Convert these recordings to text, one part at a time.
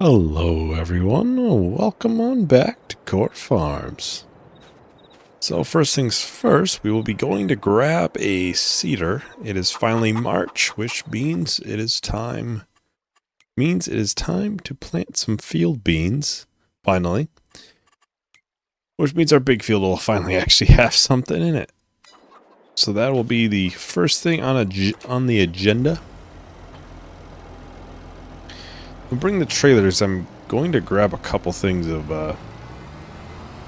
Hello everyone, welcome on back to Court Farms. So first things first, we will be going to grab a cedar. It is finally March, which means it is time to plant some field beans, finally. Which means our big field will finally actually have something in it. So that will be the first thing on the agenda. We'll bring the trailers. I'm going to grab a couple things of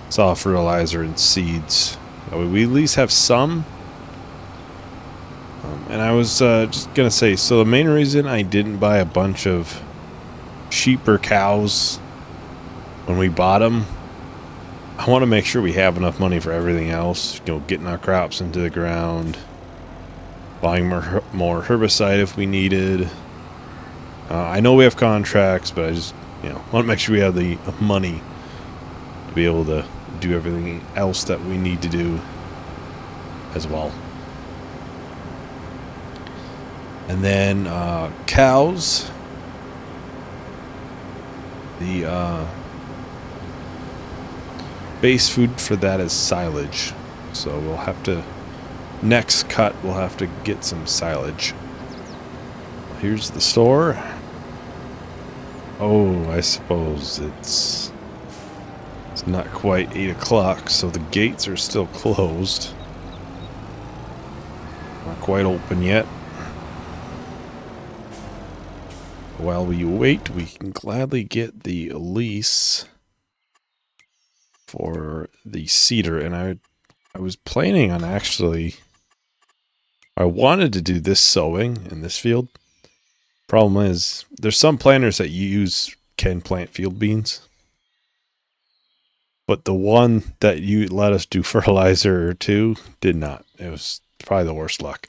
soil fertilizer and seeds. We at least have some. And I was just going to say, so the main reason I didn't buy a bunch of sheep or cows when we bought them, I want to make sure we have enough money for everything else. You know, getting our crops into the ground, buying more herbicide if we needed. I know we have contracts, but I just, want to make sure we have the money to be able to do everything else that we need to do as well. And then cows. The base food for that is silage. So we'll have to, next cut, we'll have to get some silage. Here's the store. Oh, I suppose it's not quite 8 o'clock, so the gates are still closed. Not quite open yet. While we wait, we can gladly get the lease for the cedar, and I was planning on I wanted to do this sowing in this field. Problem is, there's some planters that can plant field beans, but the one that you let us do fertilizer to did not. It was probably the worst luck.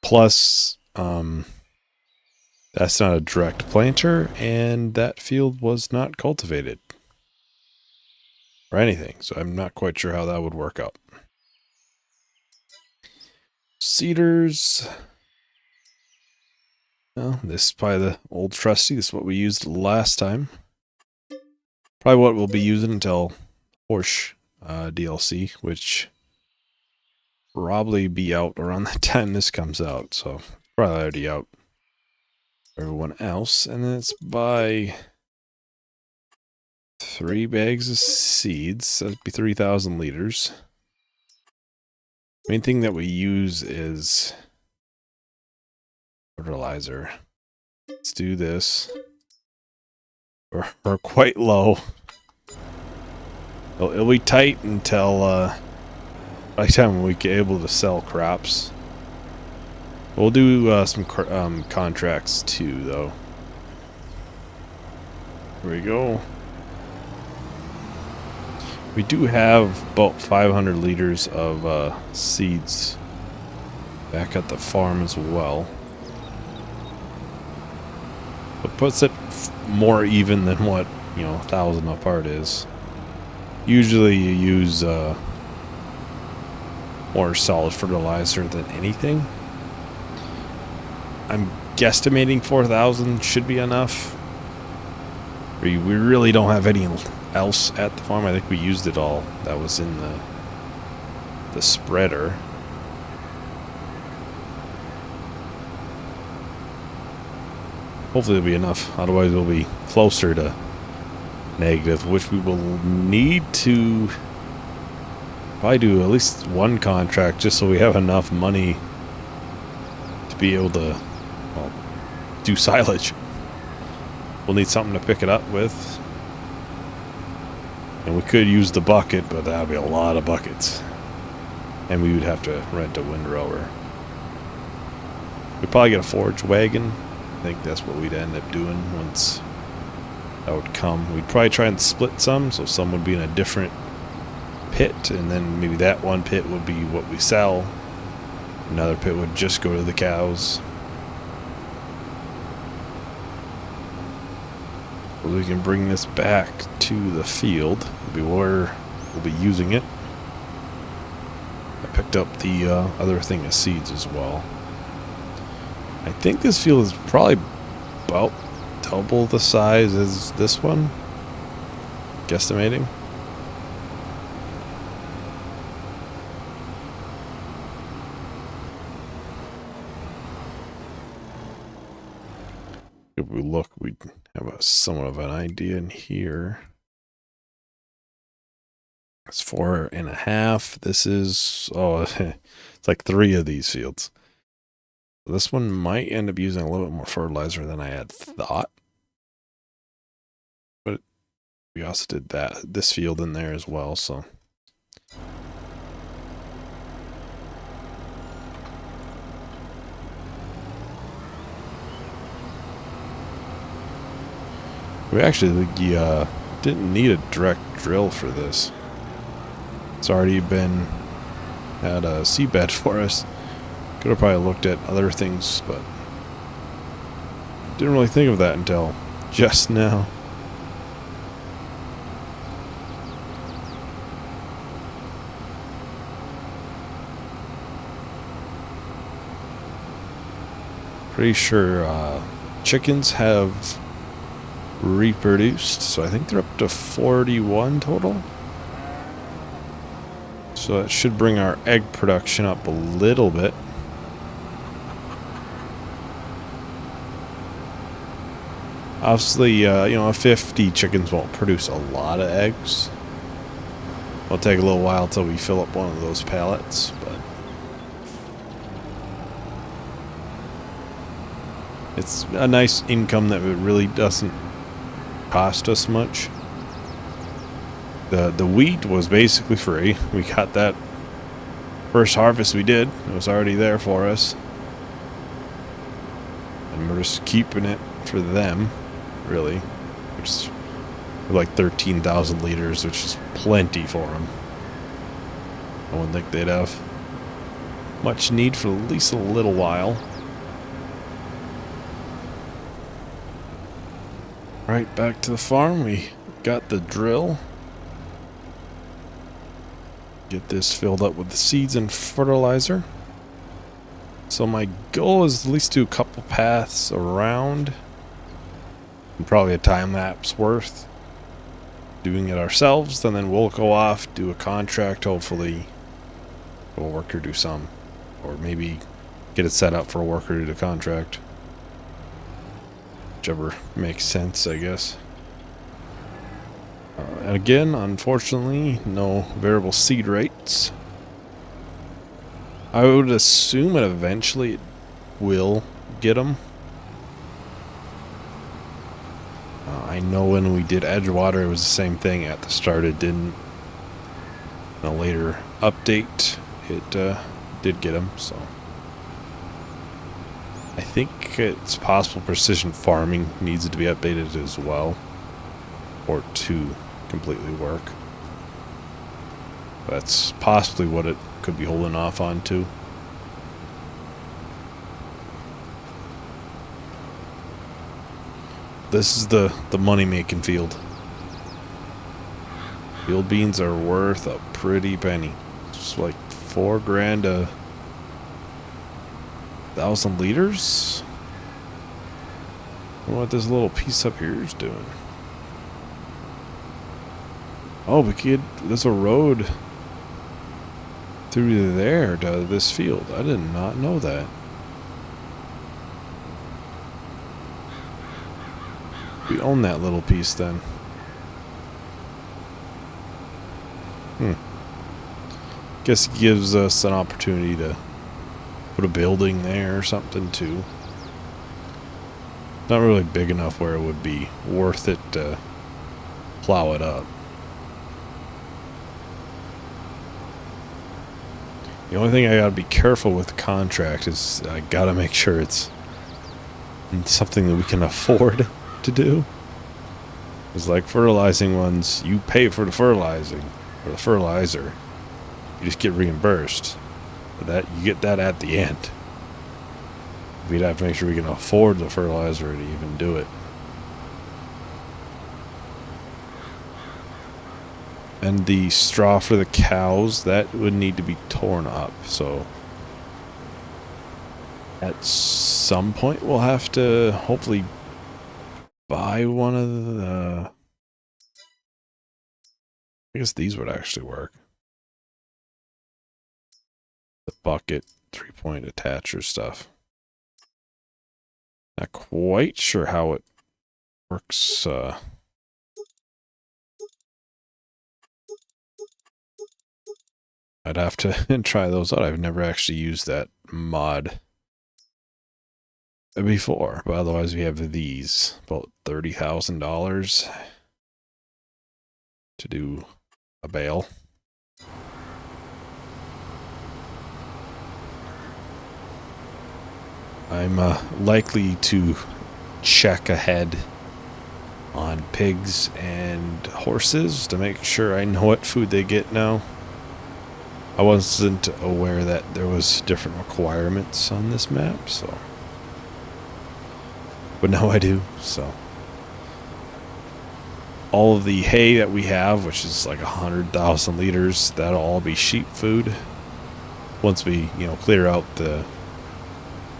Plus, that's not a direct planter, and that field was not cultivated or anything, so I'm not quite sure how that would work out. Cedars. Well, this is probably the old trusty. This is what we used last time. Probably what we'll be using until Porsche DLC, which probably be out around the time this comes out. So probably already out for everyone else. And then it's buy 3 bags of seeds. That'd be 3,000 liters. Main thing that we use is fertilizer. Let's do this. We're quite low. It'll be tight until by the time we get able to sell crops. We'll do some contracts too, though. Here we go. We do have about 500 liters of seeds back at the farm as well. It puts it more even than what, 1,000 apart is. Usually you use more solid fertilizer than anything. I'm guesstimating 4,000 should be enough. We really don't have any else at the farm. I think we used it all that was in the spreader. Hopefully it'll be enough, otherwise we'll be closer to negative, which we will need to probably do at least one contract just so we have enough money to be able to, do silage. We'll need something to pick it up with. And we could use the bucket, but that would be a lot of buckets. And we would have to rent a windrower. We'd probably get a forage wagon. I think that's what we'd end up doing once that would come. We'd probably try and split some, so some would be in a different pit, and then maybe that one pit would be what we sell. Another pit would just go to the cows. So we can bring this back to the field. It'll be where we'll be using it. I picked up the other thing of seeds as well. I think this field is probably about double the size as this one, guesstimating. If we look, we have somewhat of an idea in here. It's 4.5. This is, oh, it's like 3 of these fields. This one might end up using a little bit more fertilizer than I had thought. But we also did this field in there as well, so. We actually didn't need a direct drill for this. It's already been at a seabed for us. Could have probably looked at other things, but didn't really think of that until just now. Pretty sure chickens have reproduced, so I think they're up to 41 total. So that should bring our egg production up a little bit. Obviously, you know, 50 chickens won't produce a lot of eggs. It'll take a little while till we fill up one of those pallets, but it's a nice income that it really doesn't cost us much. The wheat was basically free. We got that first harvest we did. It was already there for us. And we're just keeping it for them, really. Which is like 13,000 liters, which is plenty for them. I wouldn't think they'd have much need for at least a little while. Right, back to the farm. We got the drill. Get this filled up with the seeds and fertilizer. So my goal is at least do a couple paths around. And probably a time lapse worth doing it ourselves. And then we'll go off, do a contract, hopefully. A worker do some. Or maybe get it set up for a worker to do the contract. Whichever makes sense, I guess. And again, unfortunately, no variable seed rates. I would assume it eventually will get them. I know when we did Edgewater, it was the same thing. At the start, it didn't. In a later update, it did get them, so. I think it's possible precision farming needs to be updated as well, or to completely work. That's possibly what it could be holding off on to. This is the money-making field. Fieldbeans are worth a pretty penny. It's like $4,000 a 1,000 liters? I wonder what this little piece up here is doing. Oh, there's a road through there to this field. I did not know that. We own that little piece then. Guess it gives us an opportunity to put a building there or something too. Not really big enough where it would be worth it to plow it up. The only thing I gotta be careful with the contract is I gotta make sure it's something that we can afford to do. It's like fertilizing ones, you pay for the fertilizing or the fertilizer. You just get reimbursed. That you get that at the end. We'd have to make sure we can afford the fertilizer to even do it. And the straw for the cows, that would need to be torn up. So at some point we'll have to hopefully buy one of the... I guess these would actually work. The bucket 3-point attacher stuff. Not quite sure how it works. I'd have to try those out. I've never actually used that mod before, but otherwise we have these, about $30,000 to do a bale. I'm likely to check ahead on pigs and horses to make sure I know what food they get now. I wasn't aware that there was different requirements on this map, so... But now I do, so... All of the hay that we have, which is like 100,000 liters, that'll all be sheep food. Once we, clear out the...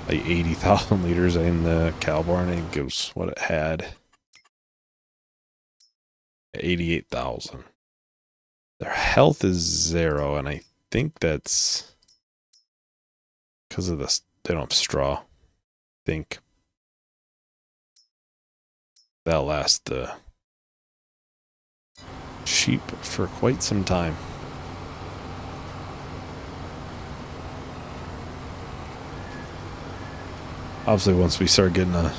like 80,000 liters in the cow barn, I think it was what it had. 88,000. Their health is 0, and I think that's because of this. They don't have straw. I think that'll last the sheep for quite some time. Obviously, once we start getting a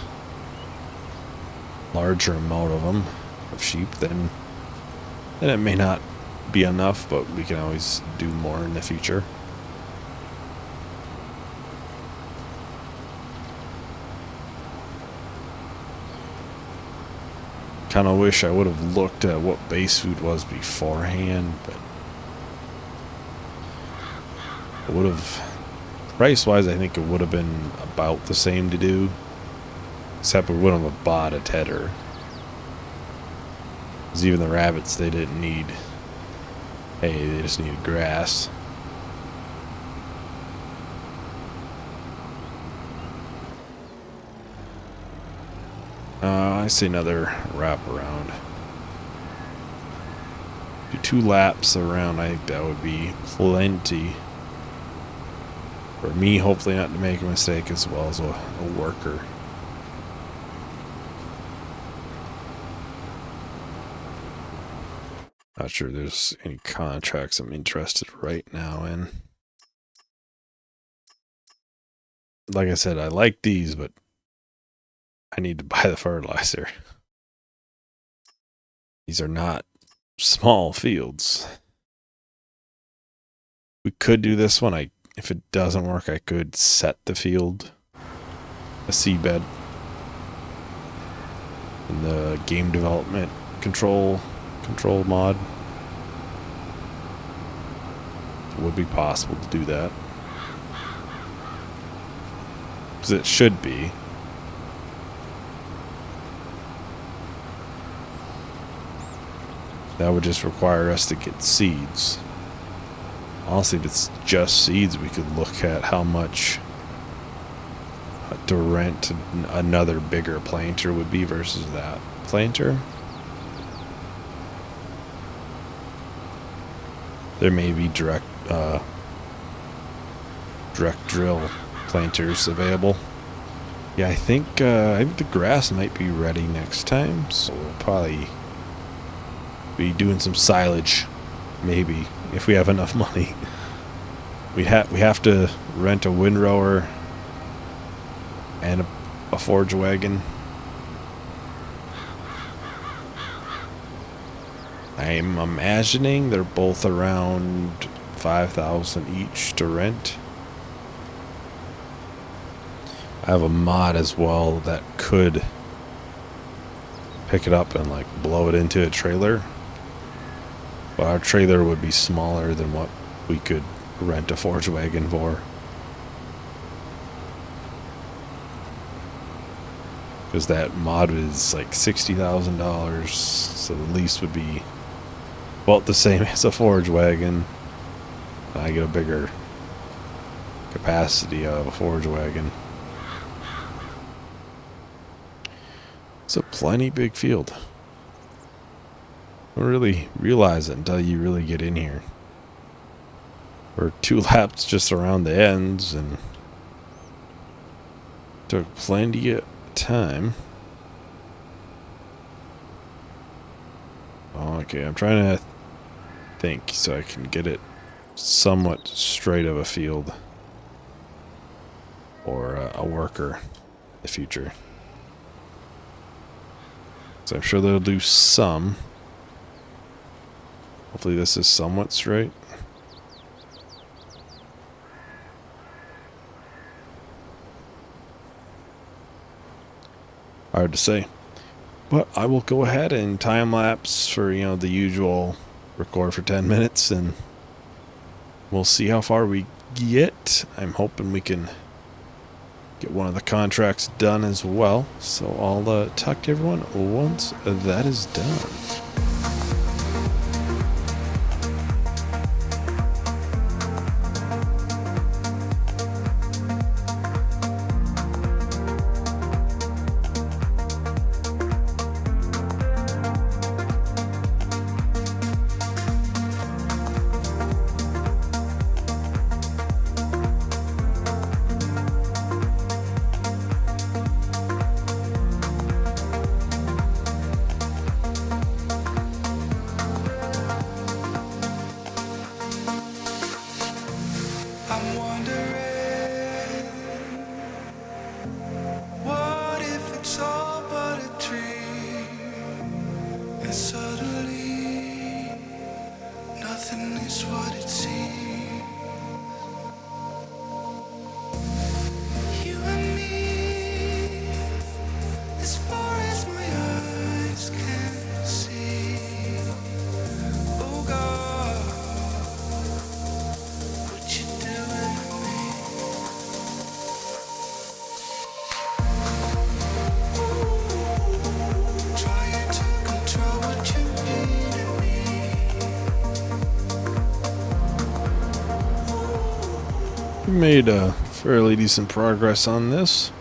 larger amount of them, of sheep, then it may not be enough, but we can always do more in the future. Kind of wish I would have looked at what base food was beforehand, but it would have... Price-wise, I think it would have been about the same to do, except we wouldn't have bought a tedder. Because even the rabbits, they didn't need hay, they just needed grass. I see another wrap around. Do 2 laps around, I think that would be plenty. For me, hopefully not to make a mistake, as well as a worker. Not sure there's any contracts I'm interested right now in. Like I said, I like these, but I need to buy the fertilizer. These are not small fields. We could do this one. If it doesn't work, I could set the field a seedbed in the game development control mod. It would be possible to do that, because it should be. That would just require us to get seeds. Honestly, if it's just seeds, we could look at how much to rent another bigger planter would be versus that planter. There may be direct drill planters available. Yeah, I think the grass might be ready next time, so we'll probably be doing some silage. Maybe, if we have enough money. We have to rent a windrower and a forage wagon. I'm imagining they're both around 5,000 each to rent. I have a mod as well that could pick it up and like blow it into a trailer. But our trailer would be smaller than what we could rent a forage wagon for. Because that mod is like $60,000, so the lease would be about the same as a forage wagon. I get a bigger capacity of a forage wagon. It's a plenty big field. Don't really realize it until you really get in here. Or 2 laps just around the ends, and took plenty of time. Okay, I'm trying to think so I can get it somewhat straight of a field. Or a worker in the future. So I'm sure they'll do some. Hopefully this is somewhat straight. Hard to say. But I will go ahead and time lapse for, you know, the usual record for 10 minutes, and we'll see how far we get. I'm hoping we can get one of the contracts done as well. So I'll talk to everyone once that is done. I'm wondering, what if it's all but a dream, and suddenly nothing is what it seems. You and me, as far as my eyes can see. Oh God, what you doing to me? Trying to control what you mean to me. We made fairly decent progress on this.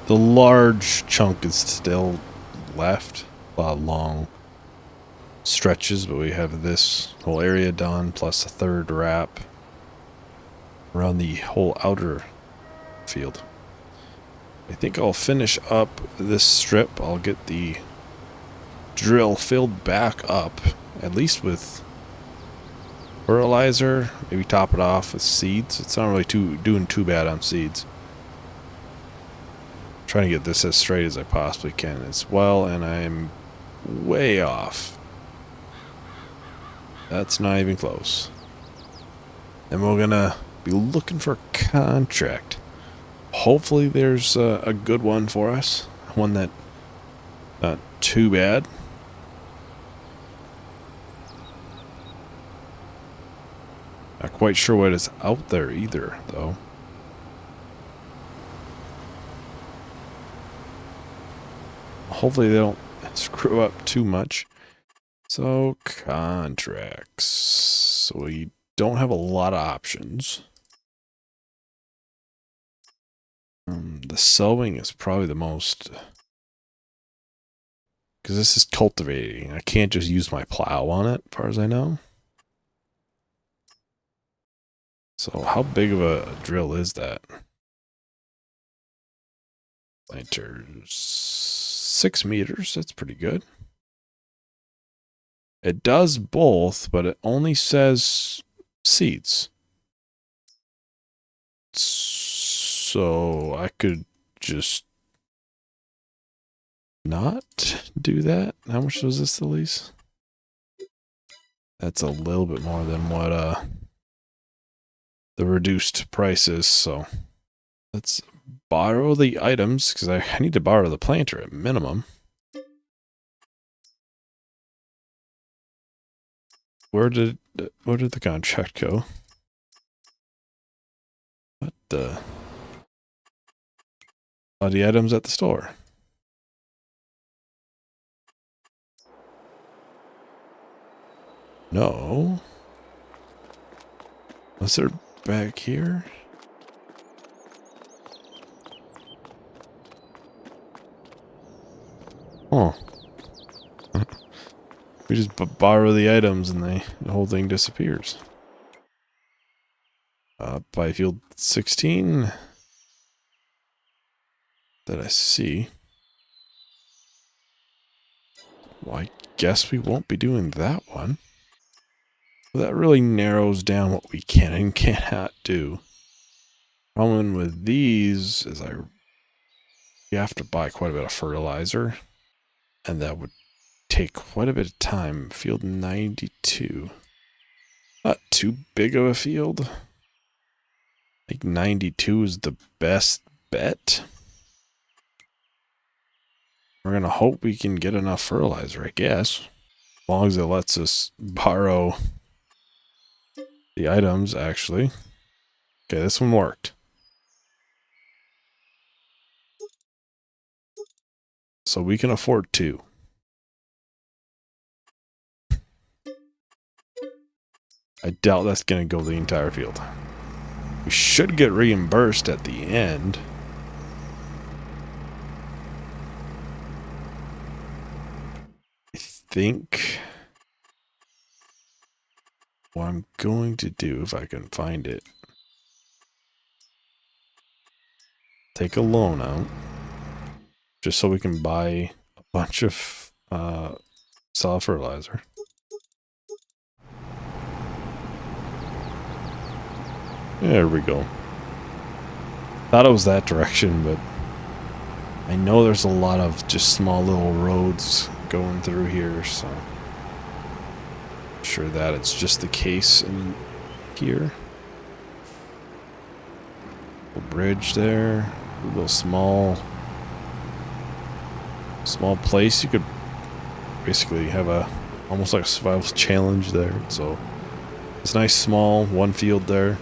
The large chunk is still left. A lot of long stretches, but we have this whole area done, plus a third wrap around the whole outer field. I think I'll finish up this strip. I'll get the drill filled back up, at least with fertilizer. Maybe top it off with seeds. It's not really doing too bad on seeds. I'm trying to get this as straight as I possibly can as well, and I'm way off. That's not even close. And we're gonna be looking for a contract. Hopefully there's a good one for us. One that not too bad. Not quite sure what is out there either, though. Hopefully they don't screw up too much. So, contracts. So we don't have a lot of options. The sowing is probably the most... because this is cultivating. I can't just use my plow on it, as far as I know. So how big of a drill is that? Planters. 6 meters. That's pretty good. It does both, but it only says seeds. So I could just not do that. How much was this, Elise? That's a little bit more than what the reduced price is. So let's borrow the items, because I need to borrow the planter at minimum. Where did the contract go? What the? Oh, the items at the store. No. Was there back here? We just borrow the items and the whole thing disappears. By field 16 that I see. Well, I guess we won't be doing that one. Well, that really narrows down what we can and cannot do. Problem with these is you have to buy quite a bit of fertilizer, and that would take quite a bit of time. Field 92. Not too big of a field. I think 92 is the best bet. We're going to hope we can get enough fertilizer, I guess. As long as it lets us borrow the items, actually. Okay, this one worked. So we can afford 2. I doubt that's going to go the entire field. We should get reimbursed at the end. I think what I'm going to do, if I can find it, take a loan out, just so we can buy a bunch of solid fertilizer. There we go. Thought it was that direction, but I know there's a lot of just small little roads going through here, so I'm sure that it's just the case in here. A bridge there, a little small place. You could basically have almost like a survival challenge there. So it's nice small one field there.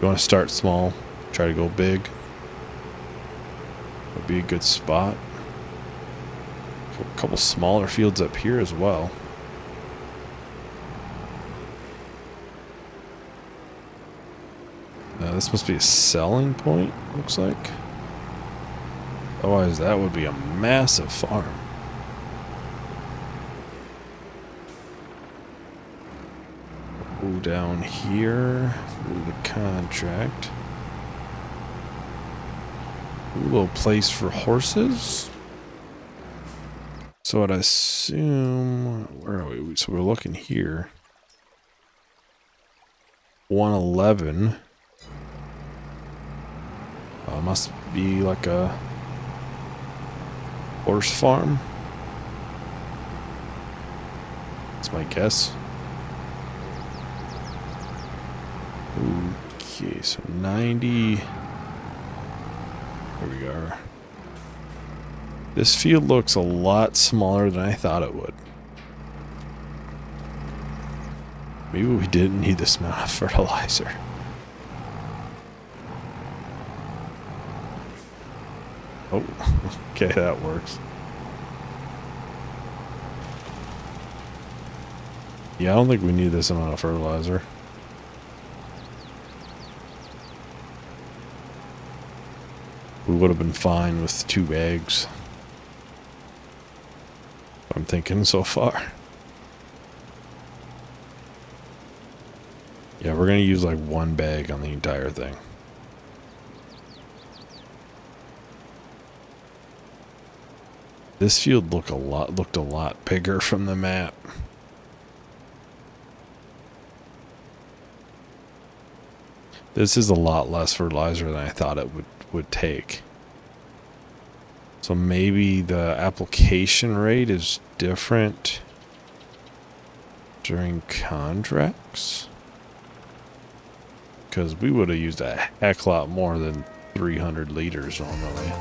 You want to start small, try to go big. Would be a good spot. A couple smaller fields up here as well. This must be a selling point, looks like. Otherwise, that would be a massive farm. Go down here through the contract. A little place for horses. So I'd assume, where are we? So we're looking here. 111. Must be like a horse farm. That's my guess. Okay, so 90. Here we are. This field looks a lot smaller than I thought it would. Maybe we didn't need this amount of fertilizer. Oh, okay, that works. Yeah, I don't think we need this amount of fertilizer. We would have been fine with 2 bags. I'm thinking so far. Yeah, we're gonna use like 1 bag on the entire thing. This field looked a lot bigger from the map. This is a lot less fertilizer than I thought it would take. So maybe the application rate is different during contracts? Because we would have used a heck lot more than 300 liters normally.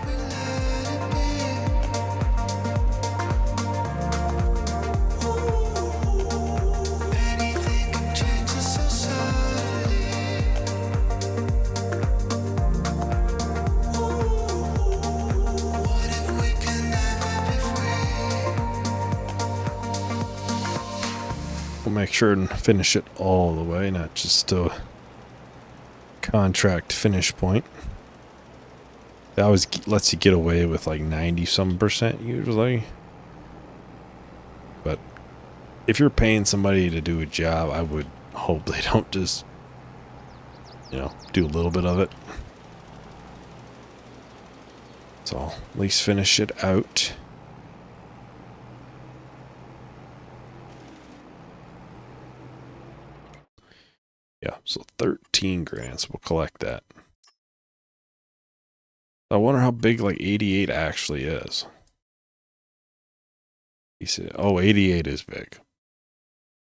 We'll make sure and finish it all the way, not just a contract finish point. That always lets you get away with like 90% usually. But if you're paying somebody to do a job, I would hope they don't just, you know, do a little bit of it. So at least finish it out. Yeah, so 13 grand, so we'll collect that. I wonder how big like 88 actually is. He said, oh, 88 is big.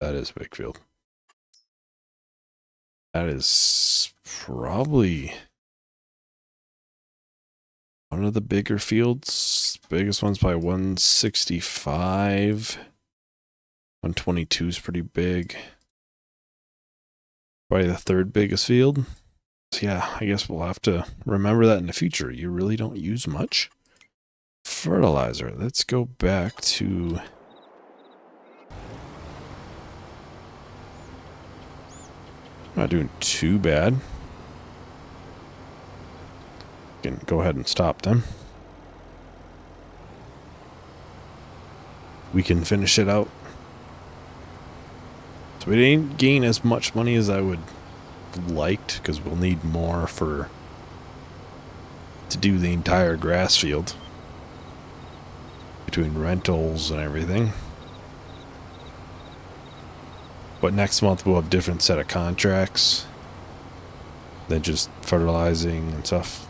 That is a big field. That is probably one of the bigger fields. Biggest one's probably 165. 122 is pretty big. Probably the third biggest field. So yeah, I guess we'll have to remember that in the future. You really don't use much fertilizer. Let's go back to... Not doing too bad. Can go ahead and stop them. We can finish it out. So we didn't gain as much money as I would liked, because we'll need more to do the entire grass field between rentals and everything. But next month we'll have a different set of contracts than just fertilizing and stuff.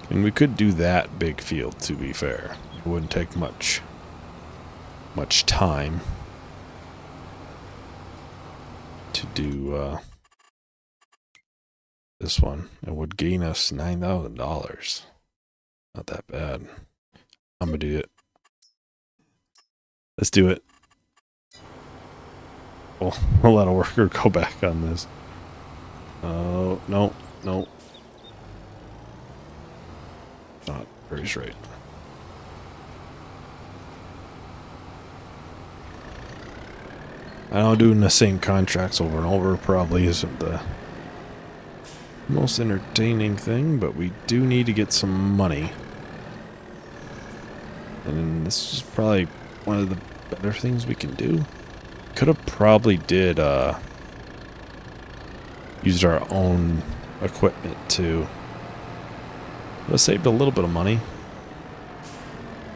And we could do that big field, to be fair. It wouldn't take much time to do this one. It would gain us $9,000. Not that bad. I'm gonna do it. Let's do it. We'll let a worker go back on this. Oh, no, no. Not very straight. I know doing the same contracts over and over probably isn't the most entertaining thing, but we do need to get some money. And this is probably one of the better things we can do. Could have probably did used our own equipment too. Would have saved a little bit of money,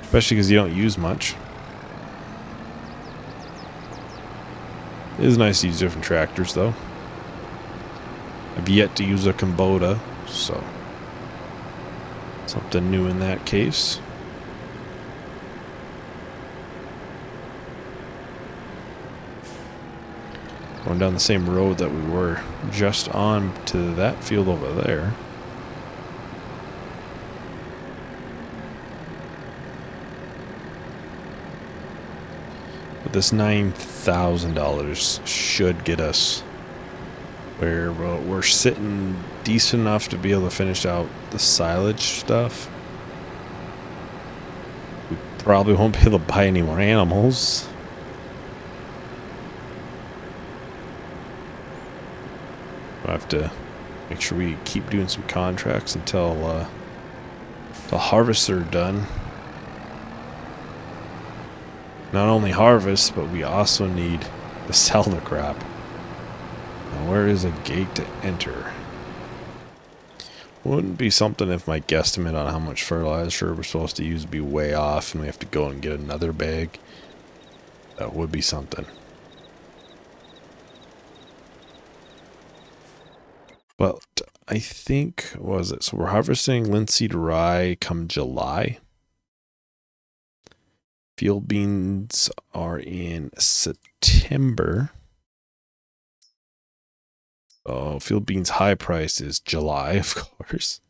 especially because you don't use much. It is nice to use different tractors though. I've yet to use a Kubota, so something new in that case. Going down the same road that we were just on to that field over there. But this $9,000 should get us where we're sitting decent enough to be able to finish out the silage stuff. We probably won't be able to buy any more animals. I have to make sure we keep doing some contracts until the harvests are done. Not only harvest, but we also need to sell the crop. Now, where is a gate to enter? Wouldn't be something if my guesstimate on how much fertilizer we're supposed to use would be way off and we have to go and get another bag. That would be something. But I think, what was it? So we're harvesting linseed rye come July. Field beans are in September. Oh, field beans high price is July, of course.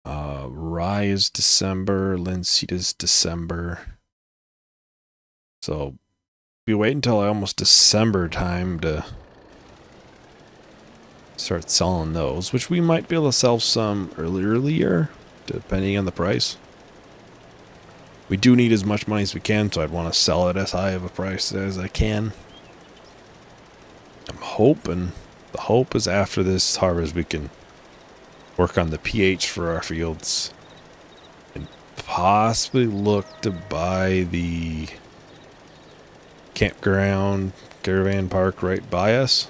Rye is December. Linseed is December. So we wait until almost December time to start selling those, which we might be able to sell some earlier, depending on the price. We do need as much money as we can, so I'd want to sell it as high of a price as I can. I'm hoping The hope is after this harvest we can work on the pH for our fields and possibly look to buy the campground caravan park right by us.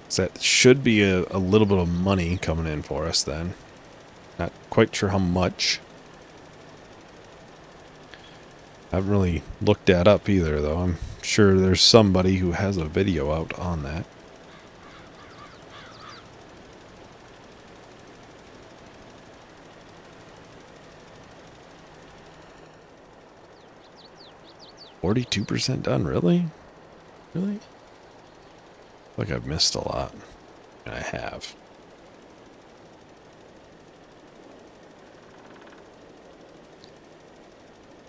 So that should be a little bit of money coming in for us then. Not quite sure how much. I haven't really looked that up either, though. I'm sure there's somebody who has a video out on that. $42% done, really? Really? Like I've missed a lot. And I have.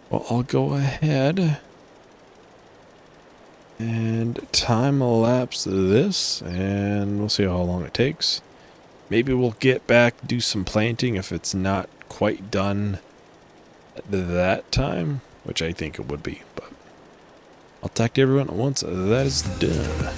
Well, I'll go ahead and time elapse this, and we'll see how long it takes. Maybe we'll get back, do some planting if it's not quite done at that time, which I think it would be. But I'll talk to everyone once that is done.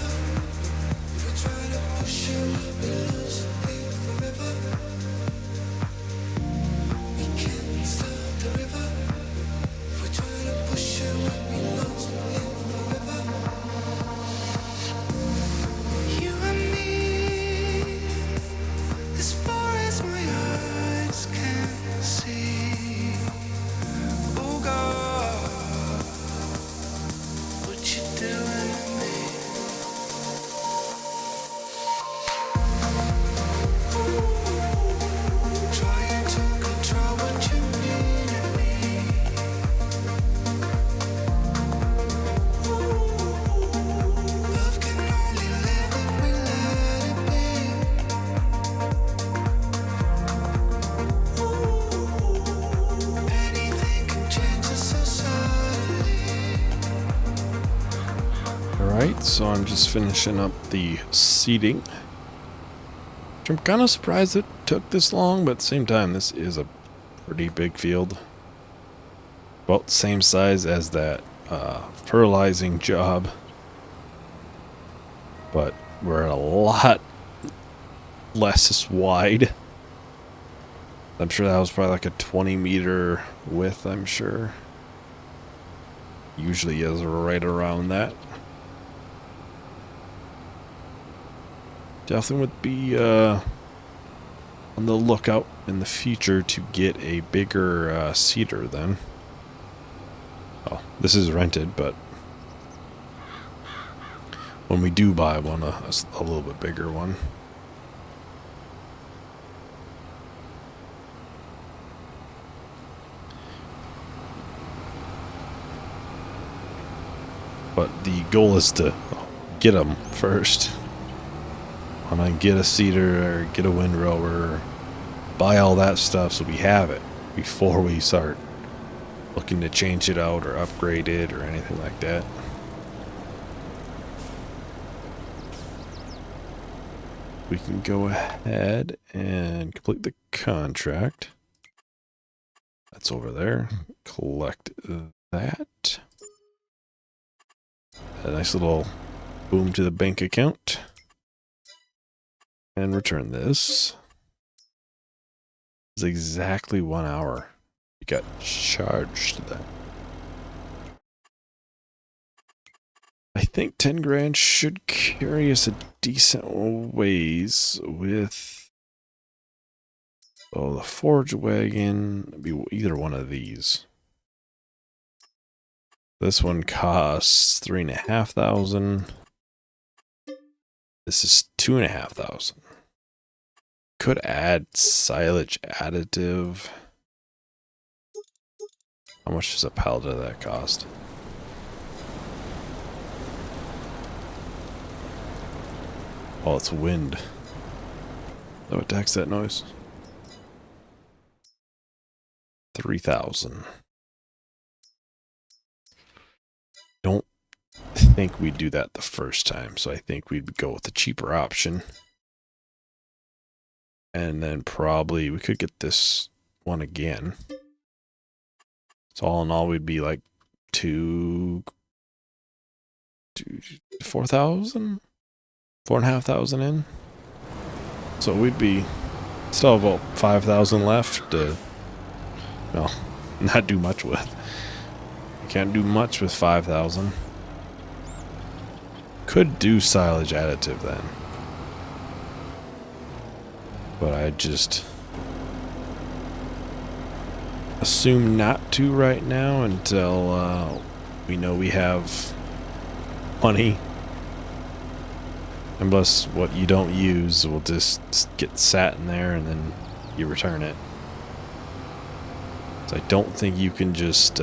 You and me, as far as my eyes can see. Oh God, what you doing to me? Trying to control what you mean to me. Love can only live if we let it be. Anything can change us so suddenly. Alright, so I'm just finishing up the seeding. Which I'm kind of surprised it took this long, but at the same time, this is a pretty big field. About the same size as that fertilizing job. But we're at a lot less wide. I'm sure that was probably like a 20-meter width, I'm sure. Usually is right around that. Definitely would be on the lookout in the future to get a bigger seeder then. Oh, this is rented, but when we do buy one, a little bit bigger one. But the goal is to get them first. When I get a seeder or get a windrower, buy all that stuff so we have it before we start looking to change it out or upgrade it or anything like that. We can go ahead and complete the contract. That's over there. Collect that. A nice little boom to the bank account. And return this. It's exactly 1 hour. You got charged that. I think 10 grand should carry us a decent ways with the forge wagon. Be either one of these. This one costs 3,500. This is 2,500. Could add silage additive. How much does a pallet of that cost? Oh, it's wind. Oh, it attacks that noise. 3,000. Don't think we'd do that the first time, so I think we'd go with the cheaper option. And then probably we could get this one again. So all in all, we'd be like two 4,000? 4,500 in. So we'd be still have about 5,000 left to, well, not do much with. Can't do much with 5,000. Could do silage additive then. But I just assume not to right now until we know we have money. Unless what you don't use will just get sat in there and then you return it. So I don't think you can just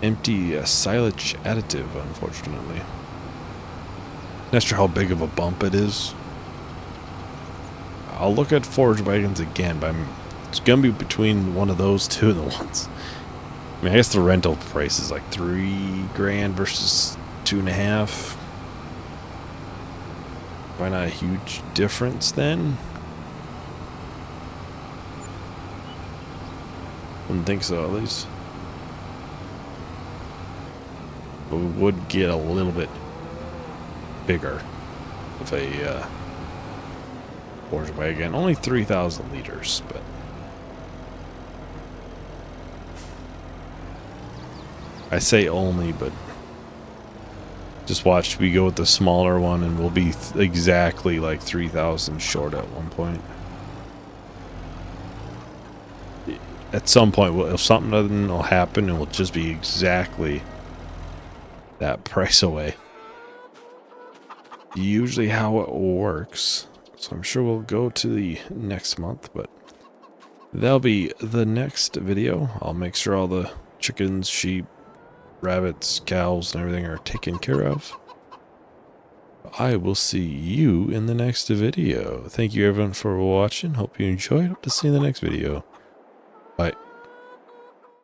empty a silage additive, unfortunately. Not sure how big of a bump it is. I'll look at forage wagons again, but it's gonna be between one of those two and the ones. I mean, I guess the rental price is like $3,000 versus 2.5. Why not a huge difference then? Wouldn't think so, at least. But we would get a little bit bigger of a forage wagon. Only 3,000 liters, but I say only, but just watch we go with the smaller one and we'll be exactly like 3,000 short at one point. At some point, if something will happen, it will just be exactly that price away. Usually how it works. So I'm sure we'll go to the next month, but that'll be the next video. I'll make sure all the chickens, sheep, rabbits, cows, and everything are taken care of. I will see you in the next video. Thank you everyone for watching. Hope you enjoyed. Hope to see you in the next video. Bye.